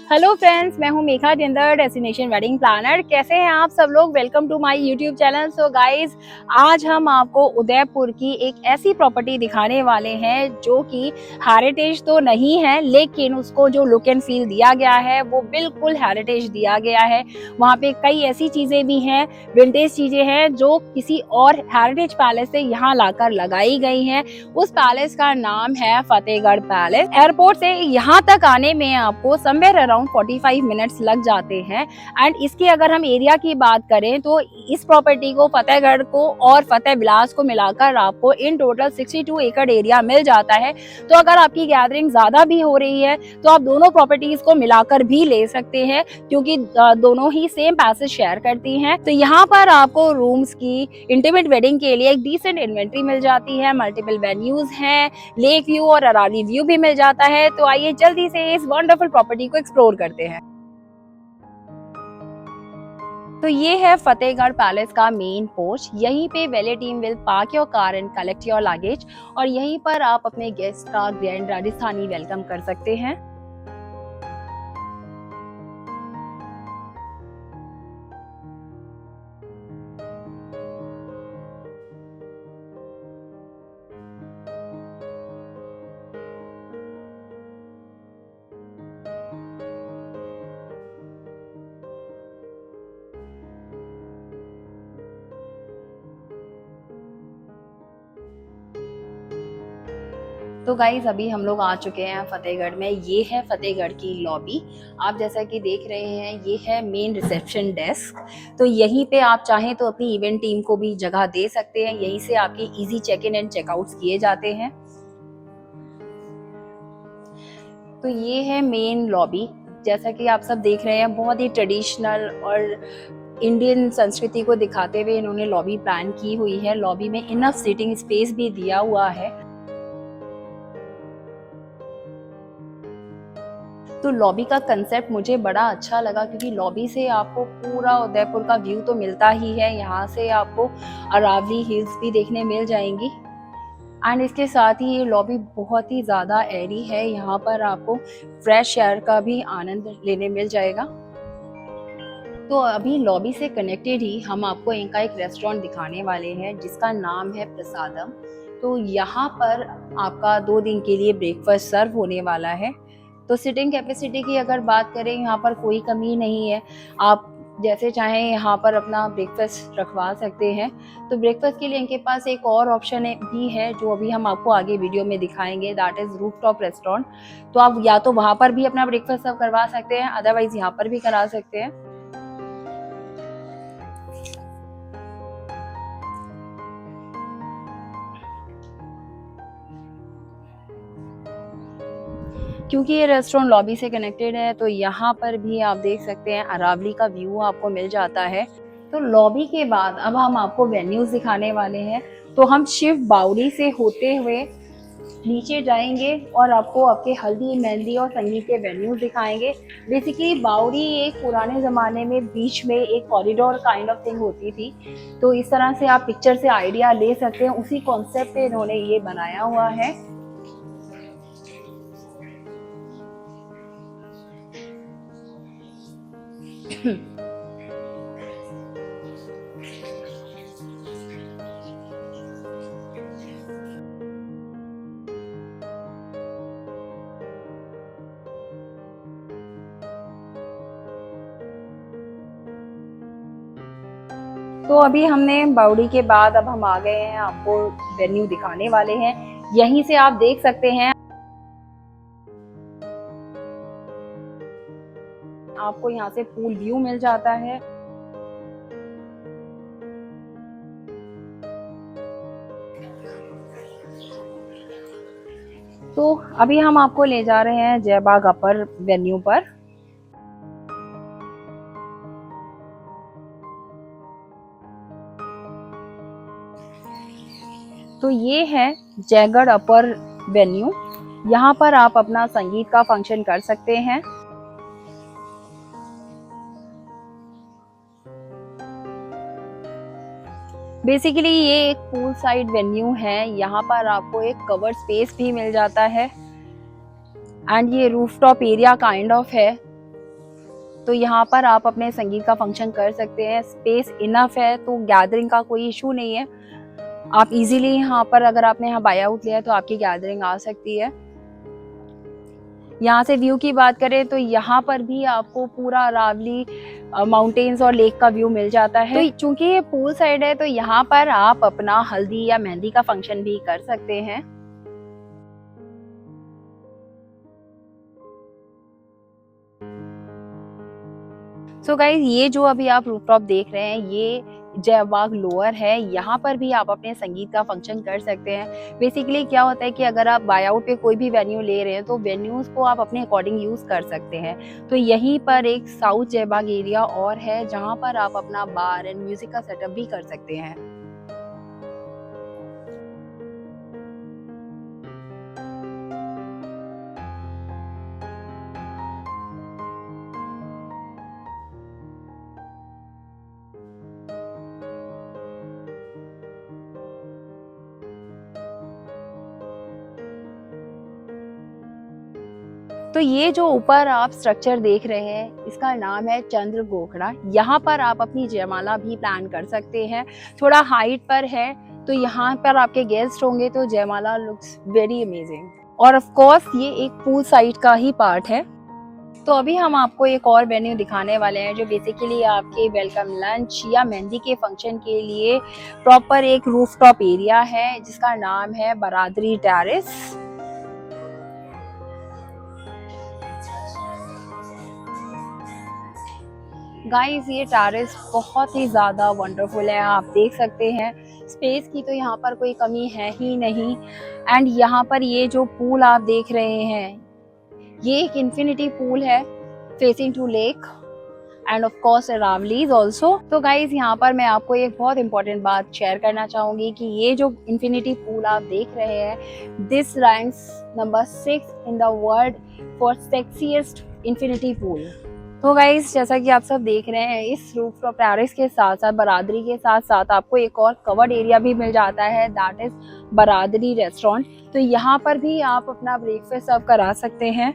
Hello friends, मैं हूं Megha Jinder, destination wedding planner. कैसे हैं आप सब लोग? Welcome to my YouTube channel. So guys, आज हम आपको उदयपुर की एक ऐसी प्रॉपर्टी दिखाने वाले हैं जो कि हेरिटेज तो नहीं है, लेकिन उसको जो लुक एंड फील दिया गया है वो बिल्कुल हेरिटेज दिया गया है। वहाँ पे कई ऐसी चीजें भी हैं, विंटेज चीजें हैं जो किसी और हेरिटेज पैलेस से यहाँ लाकर लगाई गई हैं। उस पैलेस का नाम है फतेहगढ़ पैलेस। एयरपोर्ट से यहाँ तक आने में आपको समवेयर अराउंड 45 मिनट्स लग जाते हैं। एंड इसकी अगर हम एरिया की बात करें तो इस प्रॉपर्टी को, फतेहगढ़ को और फतेह विलास को मिलाकर आपको इन टोटल 62 एकड़ एरिया मिल जाता है। तो अगर आपकी गैदरिंग ज्यादा भी हो रही है तो आप दोनों प्रॉपर्टीज को मिलाकर भी ले सकते हैं, क्योंकि दोनों ही सेम पैसेज शेयर करती हैं। तो यहाँ पर आपको रूम्स की इंटीमेट वेडिंग के लिए एक डिसेंट इन्वेंट्री मिल जाती है, मल्टीपल वेन्यूज हैं, लेक व्यू और अरावली व्यू भी मिल जाता है। तो आइए जल्दी से इस वंडरफुल प्रॉपर्टी को एक्सप्लोर करते हैं। तो ये है फतेहगढ़ पैलेस का मेन पोर्च। यहीं पे वेले team will park your car and collect your luggage, और यहीं पर आप अपने गेस्ट का ग्रैंड राजस्थानी वेलकम कर सकते हैं। तो गाइज, अभी हम लोग आ चुके हैं फतेहगढ़ में। ये है फतेहगढ़ की लॉबी। आप जैसा कि देख रहे हैं, ये है मेन रिसेप्शन डेस्क। तो यहीं पे आप चाहें तो अपनी इवेंट टीम को भी जगह दे सकते हैं। यहीं से आपकी easy check in and checkouts किए जाते हैं। तो ये है मेन लॉबी। जैसा कि आप सब देख रहे हैं, बहुत ही ट्रेडिशनल और इंडियन संस्कृति को दिखाते हुए इन्होंने लॉबी प्लान की हुई है। लॉबी में इनफ सीटिंग स्पेस भी दिया हुआ है। तो लॉबी का कंसेप्ट मुझे बड़ा अच्छा लगा, क्योंकि लॉबी से आपको पूरा उदयपुर का व्यू तो मिलता ही है। यहाँ से आपको अरावली हिल्स भी देखने मिल जाएंगी। एंड इसके साथ ही ये लॉबी बहुत ही ज़्यादा एयरी है। यहाँ पर आपको फ्रेश एयर का भी आनंद लेने मिल जाएगा। तो अभी लॉबी से कनेक्टेड ही हम आपको इनका एक रेस्टोरेंट दिखाने वाले हैं, जिसका नाम है प्रसादम। तो यहाँ पर आपका 2 दिन के लिए ब्रेकफास्ट सर्व होने वाला है। तो सिटिंग कैपेसिटी की अगर बात करें, यहाँ पर कोई कमी नहीं है। आप जैसे चाहें यहाँ पर अपना ब्रेकफास्ट रखवा सकते हैं। तो ब्रेकफास्ट के लिए इनके पास एक और ऑप्शन भी है, जो अभी हम आपको आगे वीडियो में दिखाएंगे, दैट इज रूफटॉप रेस्टोरेंट। तो आप या तो वहाँ पर भी अपना ब्रेकफास्ट सर्व करवा सकते हैं, अदरवाइज यहाँ पर भी करा सकते हैं। क्योंकि ये रेस्टोरेंट लॉबी से कनेक्टेड है, तो यहाँ पर भी आप देख सकते हैं अरावली का व्यू आपको मिल जाता है। तो लॉबी के बाद अब हम आपको वेन्यूज दिखाने वाले हैं। तो हम शिव बावड़ी से होते हुए नीचे जाएंगे और आपको आपके हल्दी, मेहंदी और संगीत के वेन्यूज दिखाएंगे। बेसिकली बावड़ी एक पुराने ज़माने में बीच में एक कॉरिडोर काइंड ऑफ थिंग होती थी। तो इस तरह से आप पिक्चर से आइडिया ले सकते हैं। उसी कॉन्सेप्ट पे इन्होंने ये बनाया हुआ है। तो अभी हमने बावड़ी के बाद अब हम आ गए हैं, आपको वेन्यू दिखाने वाले हैं। यहीं से आप देख सकते हैं, आपको यहाँ से पूल व्यू मिल जाता है। तो अभी हम आपको ले जा रहे हैं जयबाग अपर वेन्यू पर। तो ये है जयगढ़ अपर वेन्यू। यहाँ पर आप अपना संगीत का फंक्शन कर सकते हैं। बेसिकली ये एक पूल साइड वेन्यू है। यहाँ पर आपको एक कवर्ड स्पेस भी मिल जाता है। एंड ये रूफटॉप एरिया काइंड ऑफ है। तो यहाँ पर आप अपने संगीत का फंक्शन कर सकते हैं। स्पेस इनफ है, तो गैदरिंग का कोई इशू नहीं है। आप इजीली यहाँ पर, अगर आपने यहाँ बाय आउट लिया है तो आपकी गैदरिंग आ सकती है। यहाँ से व्यू की बात करें तो यहाँ पर भी आपको पूरा अरावली माउंटेन्स और लेक का व्यू मिल जाता है। तो चूंकि ये पूल साइड है तो यहाँ पर आप अपना हल्दी या मेहंदी का फंक्शन भी कर सकते हैं। सो गाइज, ये जो अभी आप रूफटॉप देख रहे हैं ये जयबाग लोअर है। यहाँ पर भी आप अपने संगीत का फंक्शन कर सकते हैं। बेसिकली क्या होता है कि अगर आप बाय आउट पे कोई भी वेन्यू ले रहे हैं तो वेन्यूज को आप अपने अकॉर्डिंग यूज कर सकते हैं। तो यहीं पर एक साउथ जयबाग एरिया और है जहाँ पर आप अपना बार एंड म्यूजिक का सेटअप भी कर सकते हैं। तो ये जो ऊपर आप स्ट्रक्चर देख रहे हैं इसका नाम है चंद्र गोखड़ा। यहाँ पर आप अपनी जयमाला भी प्लान कर सकते हैं। थोड़ा हाइट पर है तो यहाँ पर आपके गेस्ट होंगे तो जयमाला लुक्स वेरी अमेजिंग। और ऑफ कोर्स ये एक पूल साइड का ही पार्ट है। तो अभी हम आपको एक और वेन्यू दिखाने वाले हैं जो बेसिकली आपके वेलकम लंच या मेहंदी के फंक्शन के लिए प्रॉपर एक रूफटॉप एरिया है जिसका नाम है बरादरी टेरेस। गाइस, ये टेरेस बहुत ही ज़्यादा वंडरफुल है, आप देख सकते हैं। स्पेस की तो यहाँ पर कोई कमी है ही नहीं। एंड यहाँ पर ये जो पूल आप देख रहे हैं ये एक इन्फिनिटी पूल है facing to lake and of course Aravallis also. तो गाइज, यहाँ पर मैं आपको एक बहुत इंपॉर्टेंट बात शेयर करना चाहूंगी कि ये जो इन्फिनिटी पूल आप देख रहे हैं this ranks number 6 in the world for sexiest infinity pool. तो गाइज, जैसा कि आप सब देख रहे हैं इस रूफटॉप टेरेस के साथ साथ बरादरी के साथ साथ आपको एक और कवर्ड एरिया भी मिल जाता है, दैट इज बरादरी रेस्टोरेंट। तो यहाँ पर भी आप अपना ब्रेकफास्ट सर्व करा सकते हैं।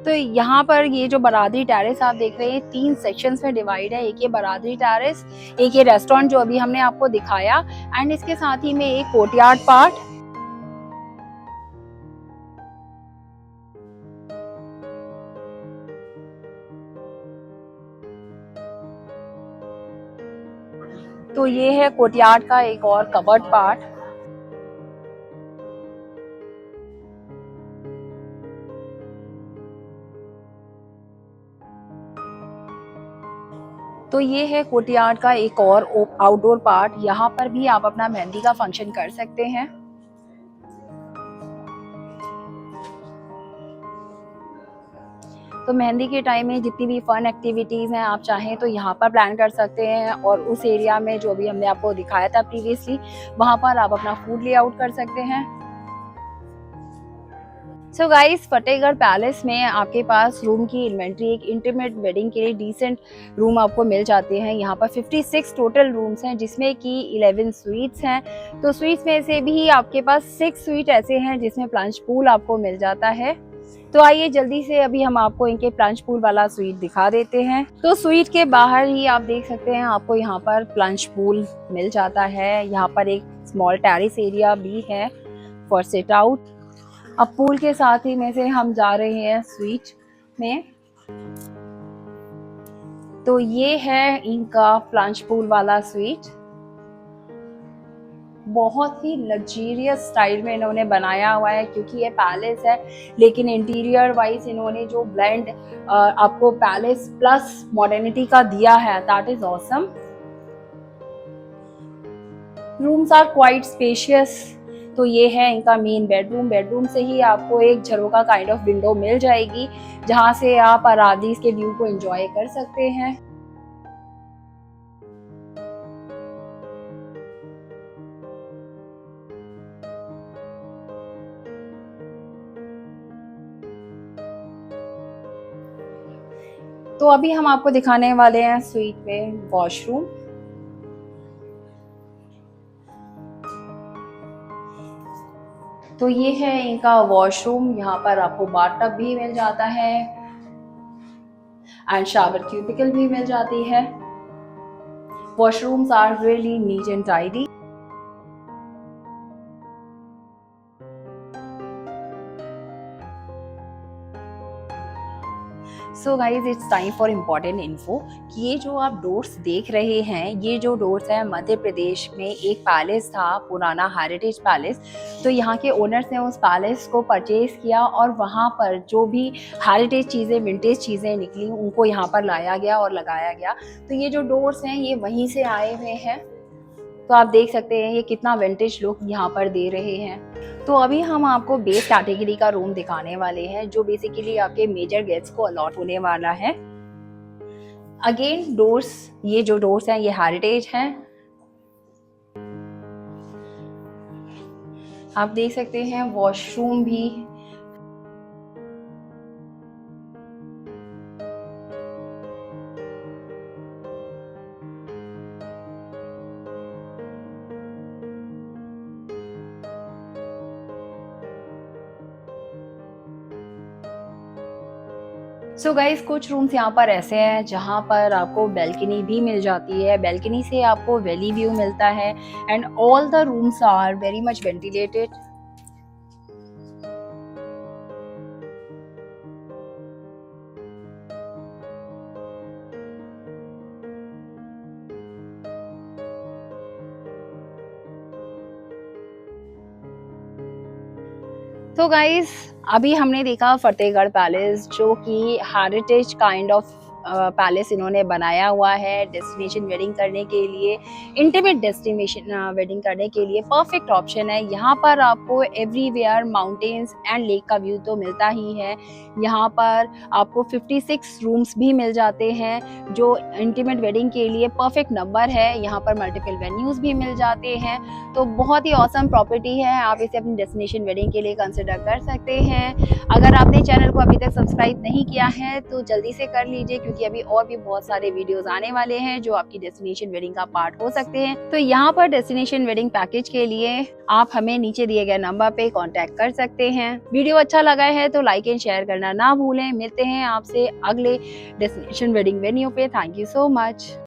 तो यहाँ पर ये जो बरादरी टेरेस आप देख रहे हैं 3 सेक्शंस में डिवाइड है। एक ये बरादरी टेरेस, एक ये रेस्टोरेंट जो अभी हमने आपको दिखाया एंड इसके साथ ही में एक कोर्टयार्ड पार्ट। तो ये है कोर्टयार्ड का एक और कवर्ड पार्ट। तो ये है कोर्टयार्ड का एक और आउटडोर पार्ट। यहाँ पर भी आप अपना मेहंदी का फंक्शन कर सकते हैं। तो मेहंदी के टाइम में जितनी भी फन एक्टिविटीज़ हैं आप चाहें तो यहाँ पर प्लान कर सकते हैं। और उस एरिया में जो भी हमने आपको दिखाया था प्रीवियसली वहाँ पर आप अपना फूड ले आउट कर सकते हैं। सो गाइस, फतेहगढ़ पैलेस में आपके पास रूम की इन्वेंट्री एक इंटीमेट वेडिंग के लिए डिसेंट रूम आपको मिल जाते हैं। यहाँ पर 56 टोटल रूम्स हैं जिसमें कि 11 स्वीट्स हैं। तो स्वीट्स में से भी आपके पास 6 स्वीट ऐसे हैं जिसमें प्लंज पूल आपको मिल जाता है। तो आइए जल्दी से अभी हम आपको इनके प्लंज पूल वाला स्वीट दिखा देते हैं। तो स्वीट के बाहर ही आप देख सकते हैं आपको यहाँ पर प्लंज पूल मिल जाता है। यहाँ पर एक स्मॉल टेरेस एरिया भी है फॉर सिट आउट। अब पूल के साथ ही में से हम जा रहे हैं स्वीट में। तो ये है इनका प्लंज पूल वाला स्वीट। बहुत ही लग्जरियस स्टाइल में इन्होंने बनाया हुआ है क्योंकि ये पैलेस है, लेकिन इंटीरियर वाइज इन्होंने जो ब्लेंड आपको पैलेस प्लस मॉडर्निटी का दिया है that is awesome. Rooms are quite spacious. तो ये है इनका मेन बेडरूम। बेडरूम से ही आपको एक झरोका काइंड ऑफ विंडो मिल जाएगी जहां से आप अरावलीज के व्यू को एंजॉय कर सकते हैं। तो अभी हम आपको दिखाने वाले हैं स्वीट में वॉशरूम। तो ये है इनका वॉशरूम। यहाँ पर आपको बाथटब भी मिल जाता है एंड शावर क्यूबिकल भी मिल जाती है। Washrooms are really neat and tidy. So guys it's time for important info कि ये जो आप डोर्स देख रहे हैं, ये जो डोर्स है मध्य प्रदेश में एक पैलेस था, पुराना हेरिटेज पैलेस। तो यहाँ के ओनर्स ने उस पैलेस को परचेज किया और वहाँ पर जो भी हेरिटेज चीज़ें, विंटेज चीज़ें निकली उनको यहाँ पर लाया गया और लगाया गया। तो ये जो डोर्स हैं ये वहीं से आए हुए हैं। तो आप देख सकते हैं ये कितना विंटेज लुक यहाँ पर दे रहे हैं। तो अभी हम आपको बेस कैटेगरी का रूम दिखाने वाले हैं जो बेसिकली आपके मेजर गेस्ट्स को अलॉट होने वाला है। अगेन डोर्स, ये जो डोर्स हैं ये हेरिटेज हैं। आप देख सकते हैं वॉशरूम भी। सो गाइज कुछ रूम्स यहाँ पर ऐसे हैं जहाँ पर आपको बैल्कनी भी मिल जाती है। बैल्कनी से आपको वैली व्यू मिलता है and all the rooms are very much ventilated. तो गाइस अभी हमने देखा फतेहगढ़ पैलेस जो कि हेरिटेज काइंड ऑफ पैलेस इन्होंने बनाया हुआ है डेस्टिनेशन वेडिंग करने के लिए, इंटीमेट डेस्टिनेशन वेडिंग करने के लिए परफेक्ट ऑप्शन है। यहाँ पर आपको एवरीवेयर माउंटेन्स एंड लेक का व्यू तो मिलता ही है। यहाँ पर आपको 56 रूम्स भी मिल जाते हैं जो इंटीमेट वेडिंग के लिए परफेक्ट नंबर है। यहाँ पर मल्टीपल वेन्यूज भी मिल जाते हैं। तो बहुत ही ऑसम प्रॉपर्टी है, आप इसे अपनी डेस्टिनेशन वेडिंग के लिए कंसिडर कर सकते हैं। अगर आपने चैनल को अभी तक सब्सक्राइब नहीं किया है तो जल्दी से कर लीजिए क्योंकि अभी और भी बहुत सारे वीडियोस आने वाले हैं जो आपकी डेस्टिनेशन वेडिंग का पार्ट हो सकते हैं। तो यहाँ पर डेस्टिनेशन वेडिंग पैकेज के लिए आप हमें नीचे दिए गए नंबर पे कांटेक्ट कर सकते हैं। वीडियो अच्छा लगा है तो लाइक एंड शेयर करना ना भूलें। मिलते हैं आपसे अगले डेस्टिनेशन वेडिंग वेन्यू पे। Thank you so much.